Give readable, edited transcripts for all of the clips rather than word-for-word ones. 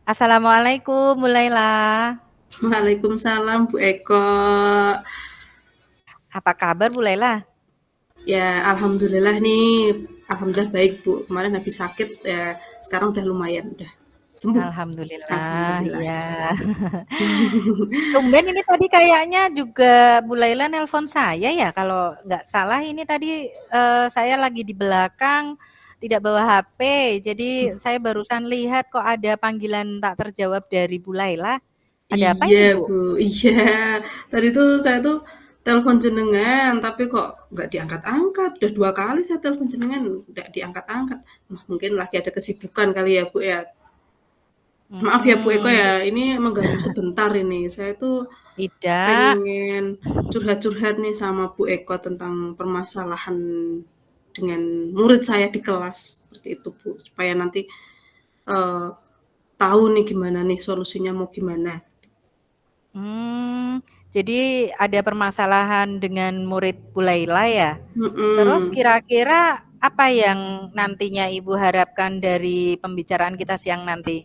Assalamualaikum Bu Laila. Waalaikumsalam Bu Eko. Apa kabar Bu Laila? Ya, alhamdulillah nih. Alhamdulillah baik Bu. Kemarin habis sakit ya, sekarang udah lumayan, udah sembuh. Alhamdulillah, Alhamdulillah. iya. Tumben ini tadi kayaknya juga Bu Laila nelpon saya ya, kalau nggak salah ini tadi saya lagi di belakang tidak bawa HP, jadi saya barusan lihat kok ada panggilan tak terjawab dari Bu Laila. Ada apa ini Iya Bu? Bu, iya. Tadi tuh saya tuh telepon jenengan, tapi kok nggak diangkat-angkat. Udah 2 kali saya telepon jenengan, nggak diangkat-angkat. Wah, mungkin lagi ada kesibukan kali ya Bu ya. Maaf ya Bu Eko Hmm, ya, ini mengganggu sebentar ini. Saya tuh tidak. pengen curhat-curhat nih sama Bu Eko tentang permasalahan dengan murid saya di kelas, seperti itu Bu, supaya nanti, eee, tahu nih gimana nih solusinya mau gimana. Hmm, jadi ada permasalahan dengan murid Bu Laila ya? Terus Mhm. kira-kira apa yang nantinya Ibu harapkan dari pembicaraan kita siang nanti?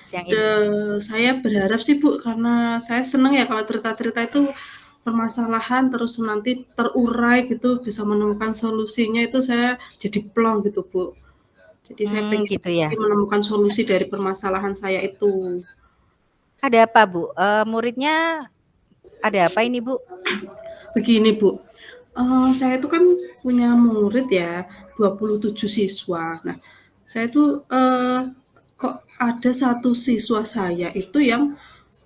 Siang ini? Saya berharap sih Bu, karena saya seneng ya kalau cerita-cerita itu permasalahan terus nanti terurai gitu, bisa menemukan solusinya itu saya jadi plong gitu Bu. Jadi saya pengen Gitu ya. menemukan solusi dari permasalahan saya itu. Ada apa Bu? Muridnya ada apa ini Bu? Begini Bu, saya itu kan punya murid ya, 27 siswa. Nah, saya tuh, kok ada satu siswa saya itu yang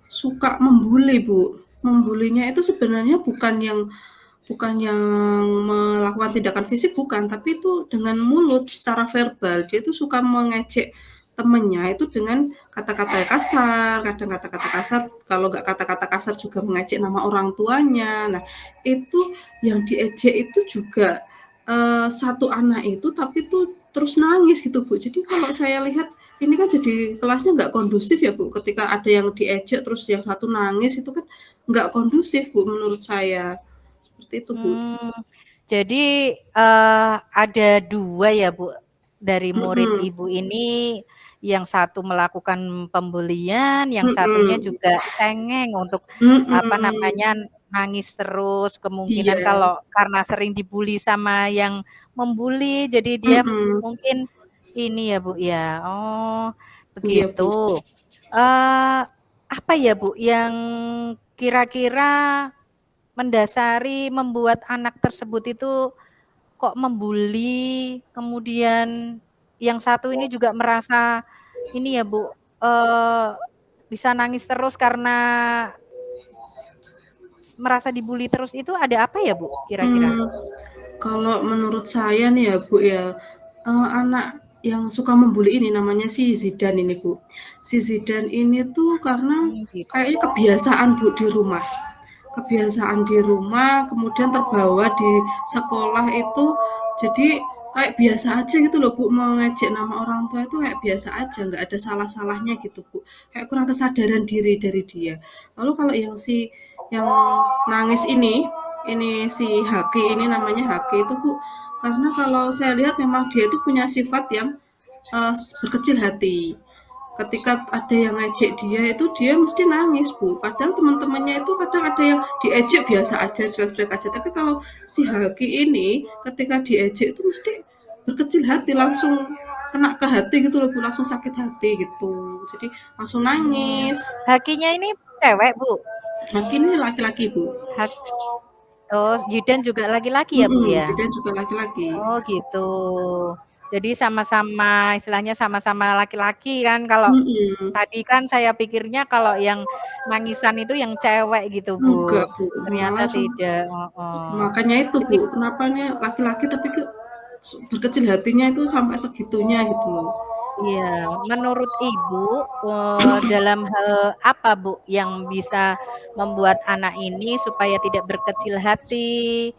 suka membuli Bu. Membulinya itu sebenarnya bukan yang melakukan tindakan fisik bukan, tapi itu dengan mulut secara verbal. Dia tuh suka mengejek temennya itu dengan kata-kata kasar, kadang kata-kata kasar, kalau nggak kata-kata kasar juga mengejek nama orang tuanya. Nah, itu yang diejek itu juga, satu anak itu tapi tuh terus nangis gitu, Bu. Jadi kalau saya lihat ini kan jadi kelasnya nggak kondusif ya, Bu, ketika ada yang diejek terus yang satu nangis itu kan nggak kondusif, Bu, menurut saya. Seperti itu, Bu. Hmm, jadi ada 2 ya Bu, dari murid Mhm, Ibu ini, yang satu melakukan pembulian, yang satunya mhm, juga cengeng untuk, apa mhm, namanya, nangis terus. Kemungkinan iya, kalau karena sering dibully sama yang membuli, jadi dia mhm, mungkin ini ya Bu ya, oh iya, Bu. begitu. Eee, apa ya Bu yang kira-kira mendasari membuat anak tersebut itu kok membuli, kemudian yang satu ini juga merasa ini ya Bu, bisa nangis terus karena merasa dibully terus itu ada apa ya Bu kira-kira? Mmm, kalau menurut saya nih ya, Bu, ya, anak yang suka membuli ini namanya si Zidan ini, Bu. Si Zidan ini tuh karena Gitu. kayaknya kebiasaan, Bu, di rumah. Kebiasaan di rumah, kemudian terbawa di sekolah itu jadi kayak biasa aja gitu loh Bu, mengejek nama orang tua itu kayak biasa aja, nggak ada salah-salahnya gitu Bu. Kayak kurang kesadaran diri dari dia. Lalu kalau yang nangis ini si Haki ini namanya Haki itu Bu, karena kalau saya lihat memang dia itu punya sifat yang berkecil hati. Ketika ada yang ngejek dia itu dia mesti nangis Bu, padahal teman-temannya itu kadang ada yang diejek biasa aja, cuek-cuek aja, tapi kalau si Haki ini ketika diejek itu mesti berkecil hati, langsung kena ke hati gitu loh Bu, langsung sakit hati gitu, jadi langsung nangis. Hakinya ini cewek Bu? Haki ini laki-laki Bu. Hak oh Jidan juga laki-laki ya Bu ya? Zidan juga laki-laki. Oh gitu. Jadi sama-sama istilahnya sama-sama laki-laki kan, kalau Mhm. tadi kan saya pikirnya kalau yang nangisan itu yang cewek gitu Bu, Enggak Bu, ternyata malah tidak, heeh. makanya itu Jadi Bu, kenapa nih laki-laki tapi berkecil hatinya itu sampai segitunya gitu loh. Iya, menurut Ibu, dalam hal apa Bu yang bisa membuat anak ini supaya tidak berkecil hati,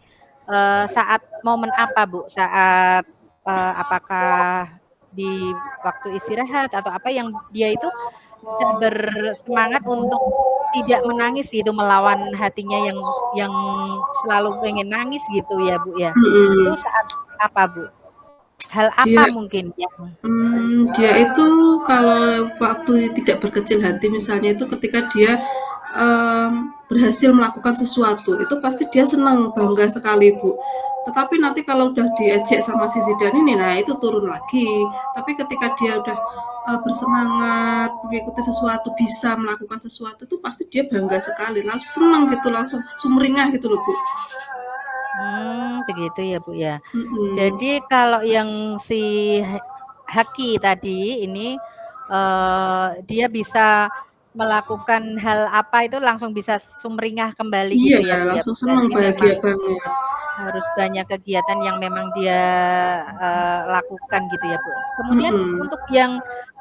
saat momen apa Bu? Saat, apakah di waktu istirahat atau apa yang dia itu bisa bersemangat untuk tidak menangis gitu, melawan hatinya yang selalu pengen nangis gitu ya Bu ya? Itu Mhm. saat apa Bu? Hal Dia apa mungkin yang dia itu kalau waktu tidak berkecil hati misalnya itu ketika dia, berhasil melakukan sesuatu, itu pasti dia senang, bangga sekali, Bu. Tetapi nanti kalau udah diejek sama si Zidan ini, nah itu turun lagi. Tapi ketika dia udah, bersemangat mengikuti sesuatu, bisa melakukan sesuatu, itu pasti dia bangga sekali, langsung senang gitu, langsung sumringah gitu loh, Bu. Begitu ya, Bu, ya. Mhm. Jadi kalau yang si Haki tadi ini, dia bisa melakukan hal apa itu langsung bisa sumringah kembali Iya, gitu ya, Bu, ya. langsung senang, Berarti bahagia memang banget. harus banyak kegiatan yang memang dia, lakukan gitu ya, Bu. Kemudian Mhm. untuk yang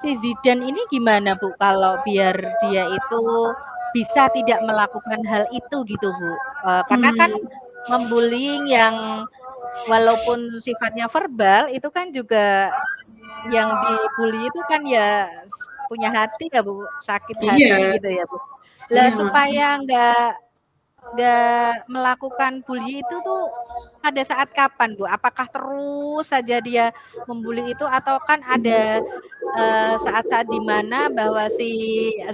si Zidan ini gimana, Bu, kalau biar dia itu bisa tidak melakukan hal itu gitu, Bu? Karena kan Mmm, membullying yang walaupun sifatnya verbal itu kan juga yang dibully itu kan ya punya hati ya, Bu, sakit hati iya gitu ya, Bu. Lah iya, Mas. supaya nggak melakukan bully itu tuh pada saat kapan, Bu? Apakah terus saja dia membuli itu atau kan ada, saat-saat di mana bahwa si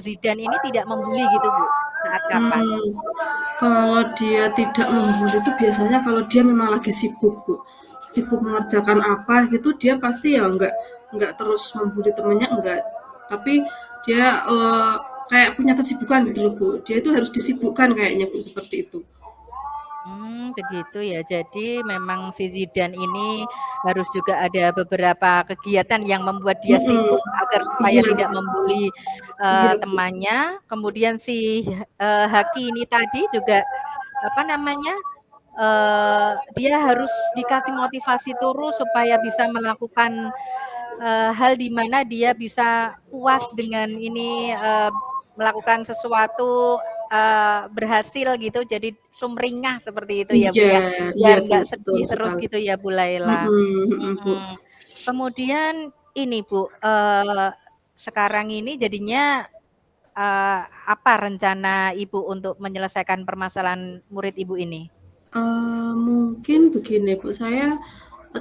Zidan ini tidak membuli gitu, Bu? Saat kapan? Mmm, kalau dia tidak membuli itu biasanya kalau dia memang lagi sibuk, Bu. Sibuk mengerjakan apa gitu, dia pasti ya nggak terus membuli temennya, enggak. Tapi dia, kayak punya kesibukan gitu loh, Bu. Dia itu harus disibukkan kayaknya, Bu, seperti itu. Begitu ya. Jadi memang si Zidan ini harus juga ada beberapa kegiatan yang membuat dia Mhm. sibuk agar supaya Iya tidak membuli, iya, Bu. temannya. Kemudian si, Haki ini tadi juga, apa namanya, dia harus dikasih motivasi terus supaya bisa melakukan, hal di mana dia bisa puas dengan ini, melakukan sesuatu, berhasil gitu, jadi sumringah seperti itu ya, Bu, Iya ya. iya, Biar Bu, nggak betul sedih terus sekali. gitu ya, Bu Laila. Mhm mhm, Bu. Mhm. Kemudian ini, Bu, sekarang ini jadinya, apa rencana Ibu untuk menyelesaikan permasalahan murid Ibu ini? Mungkin begini, Bu, saya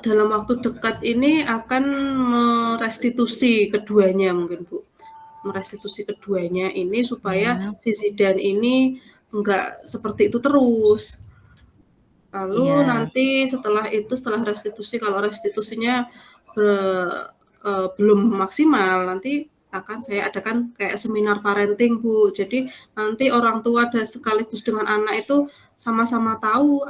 dalam waktu dekat ini akan merestitusi keduanya mungkin, Bu. Merestitusi keduanya ini supaya Ya, si Zidan ini enggak seperti itu terus. Lalu iya. nanti setelah itu, setelah restitusi, kalau restitusinya be belum maksimal, nanti akan saya adakan kayak seminar parenting, Bu. Jadi nanti orang tua dan sekaligus dengan anak itu sama-sama tahu,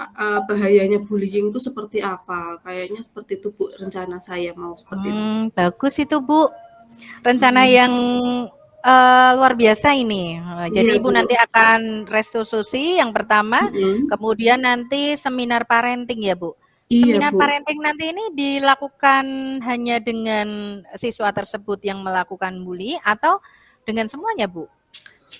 bahayanya bullying itu seperti apa. Kayaknya seperti itu, Bu, rencana saya mau seperti itu. Bagus itu, Bu. Rencana Mhm. yang, luar biasa ini. Jadi Iya, Ibu Bu. nanti akan restitusi yang pertama, Mhm. kemudian nanti seminar parenting ya, Bu? Iya, Seminar Bu. parenting nanti ini dilakukan hanya dengan siswa tersebut yang melakukan bully atau dengan semuanya, Bu?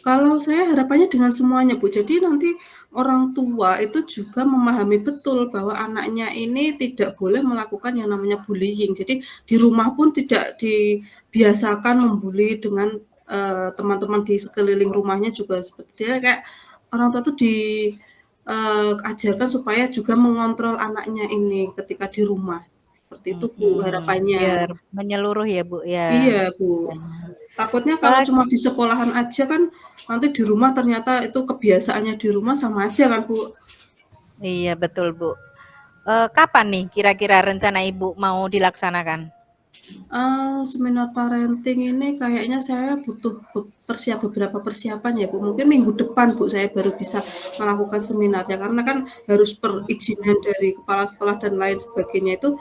Kalau saya harapannya dengan semuanya, Bu. Jadi nanti orang tua itu juga memahami betul bahwa anaknya ini tidak boleh melakukan yang namanya bullying. Jadi di rumah pun tidak dibiasakan membuli dengan, teman-teman di sekeliling rumahnya juga seperti dia kayak orang tua tuh ajarkan supaya juga mengontrol anaknya ini ketika di rumah. Seperti itu, Bu, Biar harapannya. menyeluruh ya, Bu, ya. Iya, Bu. Ya. Takutnya kalau Eee, cuma di sekolahan aja kan, nanti di rumah ternyata itu kebiasaannya di rumah sama aja kan, Bu. iya betul, Bu. Kapan nih kira-kira rencana Ibu mau dilaksanakan? Seminar parenting ini kayaknya saya butuh beberapa persiapan ya, Bu. Mungkin minggu depan, Bu, saya baru bisa melakukan seminarnya, karena kan harus perizinan dari kepala sekolah dan lain sebagainya itu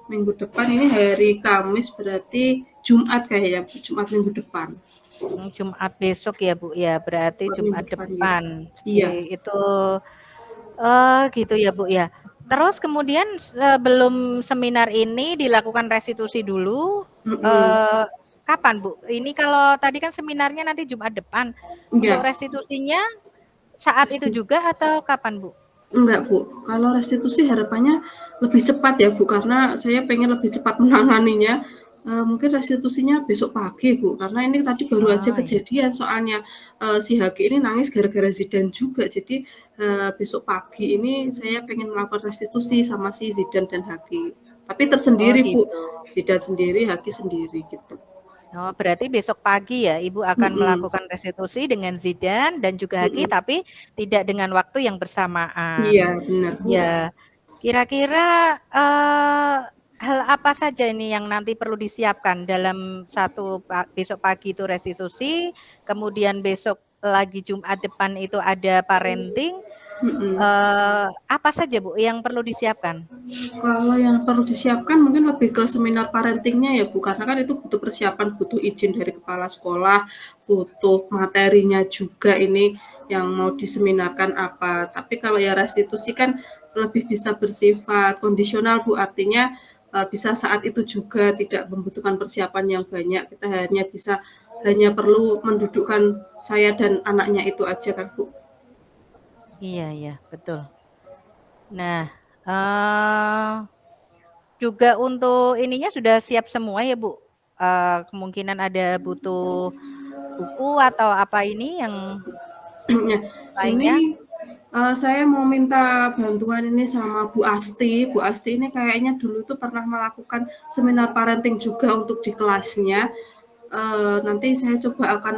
minggu depan, ini hari Kamis berarti Jumat kayaknya, Jumat minggu depan. Jumat besok ya, Bu, ya, berarti Jumat minggu Jumat depan ya. depan. Iya. Itu gitu ya, Bu, ya. Terus kemudian sebelum seminar ini dilakukan restitusi dulu, Mhm. Kapan, Bu? Ini kalau tadi kan seminarnya nanti Jumat depan. Untuk Iya, restitusinya saat itu resti juga atau kapan, Bu? enggak, Bu. Kalau restitusi harapannya lebih cepat ya, Bu, karena saya pengen lebih cepat menanganinya. Mungkin restitusinya besok pagi, Bu, karena ini tadi baru aja Oh, ya. kejadian soalnya, si Haki ini nangis gara-gara Zidan juga. Jadi, besok pagi ini saya pengen melakukan restitusi sama si Zidan dan Haki. Tapi Oh, tersendiri, Bu. gitu. Zidan sendiri, Haki sendiri, gitu. Oh, berarti besok pagi ya Ibu akan Mhm, melakukan restitusi dengan Zidan dan juga Haki, mhm. tapi tidak dengan waktu yang bersamaan. Iya, benar, Bu. Ya, kira-kira hal apa saja ini yang nanti perlu disiapkan dalam besok pagi itu restitusi, kemudian besok lagi Jumat depan itu ada parenting. Mhm. Apa saja Bu yang perlu disiapkan? Kalau yang perlu disiapkan mungkin lebih ke seminar parentingnya ya Bu, karena kan itu butuh persiapan, butuh izin dari kepala sekolah, butuh materinya juga ini yang mau diseminarkan apa. Tapi kalau ya restitusi kan lebih bisa bersifat kondisional Bu, artinya bisa saat itu juga tidak membutuhkan persiapan yang banyak. Kita hanya perlu mendudukkan saya dan anaknya itu aja kan Bu. Iya, iya, betul. Nah, juga untuk ininya sudah siap semua ya, Bu? Kemungkinan ada butuh buku atau apa ini yang Nah, lainnya? ini saya mau minta bantuan ini sama Bu Asti. Bu Asti ini kayaknya dulu tuh pernah melakukan seminar parenting juga untuk di kelasnya. Nanti saya coba akan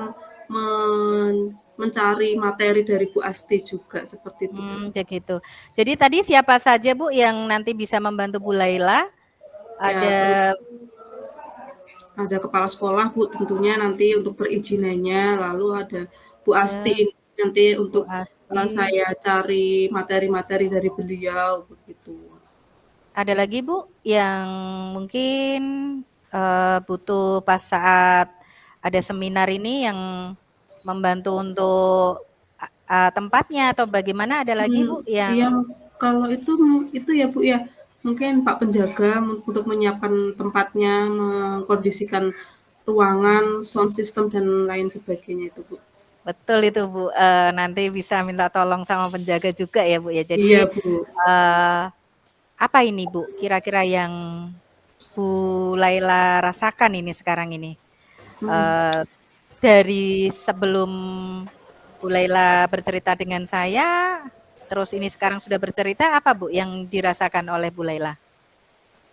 mencari materi dari Bu Asti juga seperti itu Bu. Kayak gitu. Jadi tadi siapa saja Bu yang nanti bisa membantu Bu Laila? Ya, Ada ada kepala sekolah Bu tentunya nanti untuk perizinannya, lalu ada Bu Asti ya, ini nanti Bu untuk Asti. saya cari materi-materi dari beliau begitu. Ada lagi Bu yang mungkin butuh pas saat ada seminar ini yang membantu untuk tempatnya atau bagaimana? Ada lagi Bu yang Yang kalau itu ya Bu ya, mungkin Pak Penjaga untuk menyiapkan tempatnya, mengkondisikan ruangan, sound system dan lain sebagainya itu Bu. betul itu Bu, nanti bisa minta tolong sama penjaga juga ya Bu ya. Iya Jadi, Bu. apa ini Bu kira-kira yang Bu Laila rasakan ini sekarang ini? Hmm. Eee, dari sebelum Bu Laila bercerita dengan saya, terus ini sekarang sudah bercerita, apa Bu yang dirasakan oleh Bu Laila?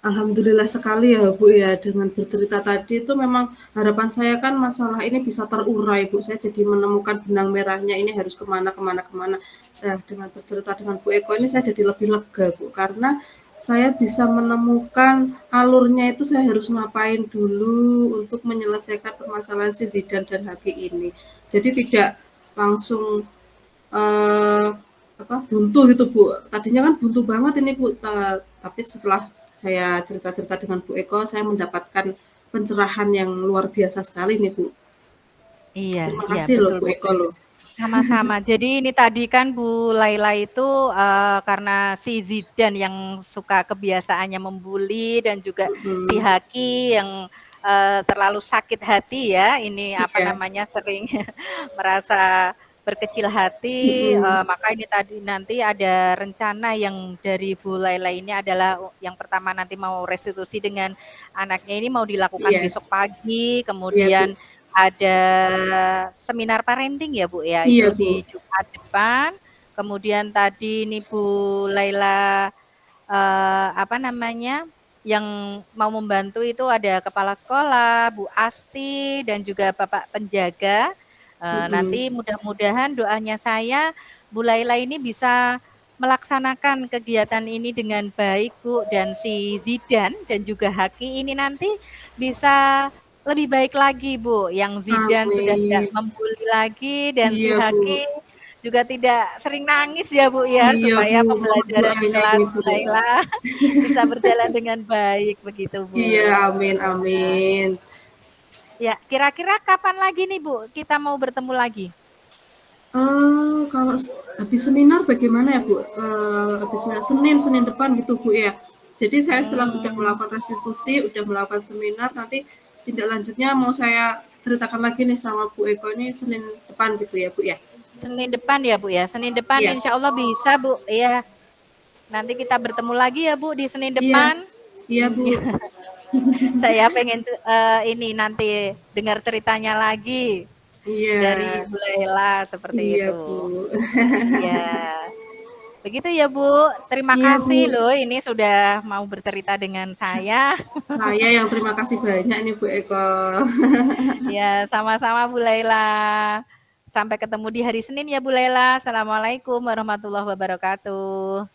Alhamdulillah sekali ya Bu ya, dengan bercerita tadi itu memang harapan saya kan masalah ini bisa terurai Bu, saya jadi menemukan benang merahnya ini harus kemana kemana kemana. Nah, dengan bercerita dengan Bu Eko ini saya jadi lebih lega Bu, karena saya bisa menemukan alurnya itu saya harus ngapain dulu untuk menyelesaikan permasalahan si Zidan dan Haki ini. Jadi tidak langsung eh, buntu gitu Bu. Tadinya kan buntu banget ini Bu, tapi setelah saya cerita-cerita dengan Bu Eko, saya mendapatkan pencerahan yang luar biasa sekali nih Bu. Iya, Terima iya kasih loh betul Bu Bu. Eko loh. Sama-sama. Jadi ini tadi kan Bu Laila itu karena si Zidan yang suka kebiasaannya membuli dan juga si Hmm, Haki yang terlalu sakit hati ya. Ini apa iya. namanya sering merasa berkecil hati. Hmm, Maka ini tadi nanti ada rencana yang dari Bu Laila ini adalah yang pertama nanti mau restitusi dengan anaknya ini mau dilakukan iya, besok pagi. iya Bu. Kemudian ada seminar parenting ya Bu ya, itu Iya di Bu. Jumat depan. Kemudian tadi nih Bu Laila apa namanya, yang mau membantu itu ada kepala sekolah, Bu Asti, dan juga Bapak penjaga. Hmm, Nanti mudah-mudahan doanya saya, Bu Laila ini bisa melaksanakan kegiatan ini dengan baik Bu, dan si Zidan dan juga Haki ini nanti bisa lebih baik lagi Bu, yang Zidan sudah tidak amin. membuli lagi dan si Iya Bu. Haki juga tidak sering nangis ya Bu ya, Iya Bu, supaya mohon pembelajaran di doanya kelas ini Bu Bu. Laila bisa berjalan dengan baik begitu Iya, Bu. amin amin. Ya, kira-kira kapan lagi nih Bu kita mau bertemu lagi? Kalau habis seminar bagaimana ya Bu? Habis seminar Senin depan gitu Bu ya? Jadi saya setelah udah melakukan restitusi, udah melakukan seminar, nanti tindak lanjutnya mau saya ceritakan lagi nih sama Bu Eko ini Senin depan gitu ya Bu ya? Senin depan ya Bu ya? Senin depan Iya. insya Allah bisa Bu, iya. Nanti kita bertemu lagi ya Bu di Senin Iya. depan. Iya Bu. Saya pengen ini nanti dengar ceritanya lagi Iya. dari Bu Laila seperti Iya itu. Bu. Iya. Begitu ya Bu, terima Iya kasih Bu. loh ini sudah mau bercerita dengan saya. Saya yang terima kasih banyak nih Bu Eko. Ya, sama-sama Bu Laila. Sampai ketemu di hari Senin ya Bu Laila. Assalamualaikum warahmatullahi wabarakatuh.